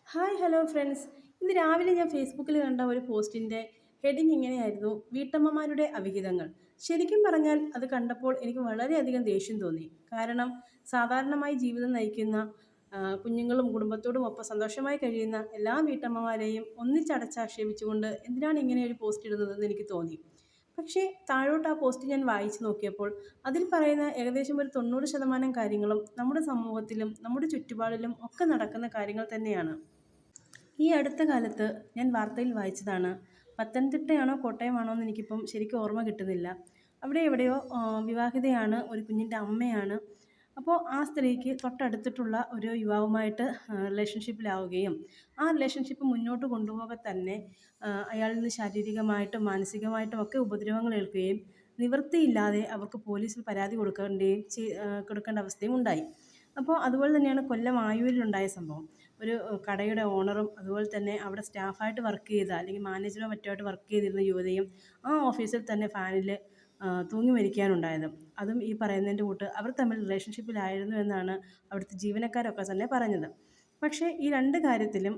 Hi hello friends. ഇന്ന് രാവിലെ ഞാൻ ഫേസ്ബുക്കിൽ കണ്ട ഒരു പോസ്റ്റിൻ്റെ ഹെഡിങ് ഇങ്ങനെയായിരുന്നു: വീട്ടമ്മമാരുടെ അവിഹിതങ്ങൾ. ശരിക്കും പറഞ്ഞാൽ അത് കണ്ടപ്പോൾ എനിക്ക് വളരെയധികം ദേഷ്യം തോന്നി. കാരണം സാധാരണമായി ജീവിതം നയിക്കുന്ന കുഞ്ഞുങ്ങളും കുടുംബത്തോടും ഒപ്പം സന്തോഷമായി കഴിയുന്ന എല്ലാ വീട്ടമ്മമാരെയും ഒന്നിച്ചടച്ചാക്ഷേപിച്ചുകൊണ്ട് എന്തിനാണ് ഇങ്ങനെ ഒരു പോസ്റ്റ് ഇടുന്നതെന്ന് എനിക്ക് തോന്നി. പക്ഷേ താഴോട്ട് ആ പോസ്റ്റ് ഞാൻ വായിച്ചു നോക്കിയപ്പോൾ അതിൽ പറയുന്ന ഏകദേശം ഒരു 90% കാര്യങ്ങളും നമ്മുടെ സമൂഹത്തിലും നമ്മുടെ ചുറ്റുപാടിലും ഒക്കെ നടക്കുന്ന കാര്യങ്ങൾ തന്നെയാണ്. ഈ അടുത്ത കാലത്ത് ഞാൻ വാർത്തയിൽ വായിച്ചതാണ്. പത്തനംതിട്ടയാണോ കോട്ടയമാണോ എന്ന് എനിക്കിപ്പം ശരിക്കും ഓർമ്മ കിട്ടുന്നില്ല. അവിടെ എവിടെയോ വിവാഹിതയാണ്, ഒരു കുഞ്ഞിൻ്റെ അമ്മയാണ്. അപ്പോൾ ആ സ്ത്രീക്ക് തൊട്ടടുത്തിട്ടുള്ള ഒരു യുവാവുമായിട്ട് റിലേഷൻഷിപ്പിലാവുകയും ആ റിലേഷൻഷിപ്പ് മുന്നോട്ട് കൊണ്ടുപോകെ തന്നെ അയാളിൽ നിന്ന് ശാരീരികമായിട്ടും മാനസികമായിട്ടും ഒക്കെ ഉപദ്രവങ്ങൾ ഏൽക്കുകയും നിവൃത്തിയില്ലാതെ അവർക്ക് പോലീസിൽ പരാതി കൊടുക്കേണ്ട അവസ്ഥയും ഉണ്ടായി. അപ്പോൾ അതുപോലെ തന്നെയാണ് കൊല്ലം ആയൂരിലുണ്ടായ സംഭവം. ഒരു കടയുടെ ഓണറും അതുപോലെ തന്നെ അവിടെ സ്റ്റാഫായിട്ട് വർക്ക് ചെയ്ത അല്ലെങ്കിൽ മാനേജറോ മറ്റോ ആയിട്ട് വർക്ക് ചെയ്തിരുന്ന യുവതിയും ആ ഓഫീസിൽ തന്നെ ഫാനിൽ തൂങ്ങി മരിക്കാനുണ്ടായത്. അതും ഈ പറയുന്നതിൻ്റെ കൂട്ട് അവർ തമ്മിൽ റിലേഷൻഷിപ്പിലായിരുന്നു എന്നാണ് അവിടുത്തെ ജീവനക്കാരൊക്കെ തന്നെ പറഞ്ഞത്. പക്ഷേ ഈ രണ്ട് കാര്യത്തിലും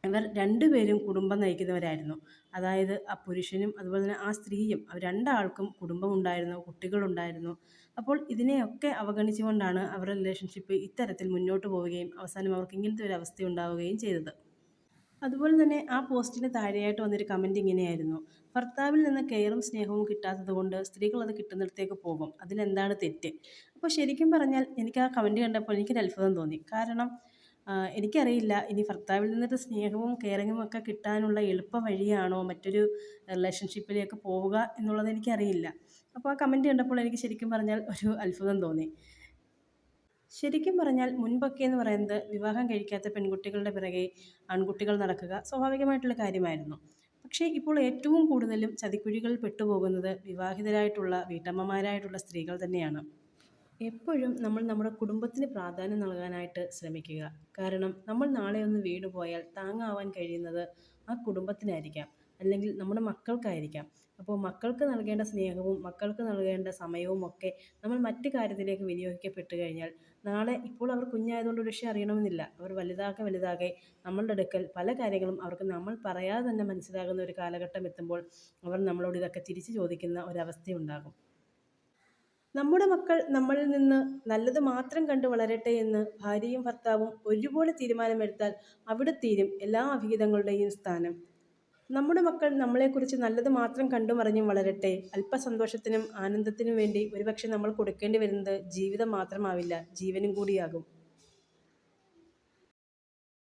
ഇവർ രണ്ടുപേരും കുടുംബം നയിക്കുന്നവരായിരുന്നു. അതായത് ആ പുരുഷനും അതുപോലെ തന്നെ ആ സ്ത്രീയും, അവർ രണ്ടാൾക്കും കുടുംബമുണ്ടായിരുന്നു, കുട്ടികളുണ്ടായിരുന്നു. അപ്പോൾ ഇതിനെയൊക്കെ അവഗണിച്ചുകൊണ്ടാണ് അവരുടെ റിലേഷൻഷിപ്പ് ഇത്തരത്തിൽ മുന്നോട്ട് പോവുകയും അവസാനം അവർക്ക് ഇങ്ങനത്തെ ഒരു അവസ്ഥ ഉണ്ടാവുകയും ചെയ്തത്. അതുപോലെ തന്നെ ആ പോസ്റ്റിന് താഴെയായിട്ട് വന്നൊരു കമൻറ്റ് ഇങ്ങനെയായിരുന്നു: ഭർത്താവിൽ നിന്ന് കെയറും സ്നേഹവും കിട്ടാത്തത് കൊണ്ട് സ്ത്രീകൾ അത് കിട്ടുന്നിടത്തേക്ക് പോകും, അതിലെന്താണ് തെറ്റ്? അപ്പോൾ ശരിക്കും പറഞ്ഞാൽ എനിക്ക് ആ കമൻറ്റ് കണ്ടപ്പോൾ എനിക്കൊരു അത്ഭുതം തോന്നി. കാരണം എനിക്കറിയില്ല ഇനി ഭർത്താവിൽ നിന്നൊരു സ്നേഹവും കെയറിങ്ങും ഒക്കെ കിട്ടാനുള്ള എളുപ്പ വഴിയാണോ മറ്റൊരു റിലേഷൻഷിപ്പിലേക്ക് പോവുക എന്നുള്ളത് എനിക്കറിയില്ല. അപ്പോൾ ആ കമൻറ്റ് കണ്ടപ്പോൾ എനിക്ക് ശരിക്കും പറഞ്ഞാൽ ഒരു അത്ഭുതം തോന്നി. ശരിക്കും പറഞ്ഞാൽ മുൻപൊക്കെ എന്ന് പറയുന്നത് വിവാഹം കഴിക്കാത്ത പെൺകുട്ടികളുടെ പിറകെ ആൺകുട്ടികൾ നടക്കുക സ്വാഭാവികമായിട്ടുള്ള കാര്യമായിരുന്നു. പക്ഷേ ഇപ്പോൾ ഏറ്റവും കൂടുതലും ചതിക്കുഴികളിൽ പെട്ടുപോകുന്നത് വിവാഹിതരായിട്ടുള്ള വീട്ടമ്മമാരായിട്ടുള്ള സ്ത്രീകൾ തന്നെയാണ്. എപ്പോഴും നമ്മൾ നമ്മുടെ കുടുംബത്തിന് പ്രാധാന്യം നൽകാനായിട്ട് ശ്രമിക്കുക. കാരണം നമ്മൾ നാളെ ഒന്ന് വീണു പോയാൽ താങ്ങാവാൻ കഴിയുന്നത് ആ കുടുംബത്തിനായിരിക്കാം, അല്ലെങ്കിൽ നമ്മുടെ മക്കൾക്കായിരിക്കാം. അപ്പോൾ മക്കൾക്ക് നൽകേണ്ട സ്നേഹവും മക്കൾക്ക് നൽകേണ്ട സമയവും ഒക്കെ നമ്മൾ മറ്റു കാര്യത്തിലേക്ക് വിനിയോഗിക്കപ്പെട്ട് കഴിഞ്ഞാൽ നാളെ, ഇപ്പോൾ അവർ കുഞ്ഞായതുകൊണ്ട് ഒരു പക്ഷേ അറിയണമെന്നില്ല, അവർ വലുതാകെ വലുതാകെ നമ്മളുടെ അടുക്കൽ പല കാര്യങ്ങളും അവർക്ക് നമ്മൾ പറയാതെ തന്നെ മനസ്സിലാകുന്ന ഒരു കാലഘട്ടം എത്തുമ്പോൾ അവർ നമ്മളോട് ഇതൊക്കെ തിരിച്ചു ചോദിക്കുന്ന ഒരവസ്ഥയുണ്ടാകും. നമ്മുടെ മക്കൾ നമ്മളിൽ നിന്ന് നല്ലത് മാത്രം കണ്ട് വളരട്ടെ എന്ന് ഭാര്യയും ഭർത്താവും ഒരുപോലെ തീരുമാനമെടുത്താൽ അവിടെ തീരും എല്ലാ അവിഹിതങ്ങളുടെയും സ്ഥാനം. നമ്മുടെ മക്കൾ നമ്മളെക്കുറിച്ച് നല്ലത് മാത്രം കണ്ടും അറിഞ്ഞും വളരട്ടെ. അല്പസന്തോഷത്തിനും ആനന്ദത്തിനും വേണ്ടി ഒരുപക്ഷെ നമ്മൾ കൊടുക്കേണ്ടി വരുന്നത് ജീവിതം മാത്രമാവില്ല, ജീവനും കൂടിയാകും.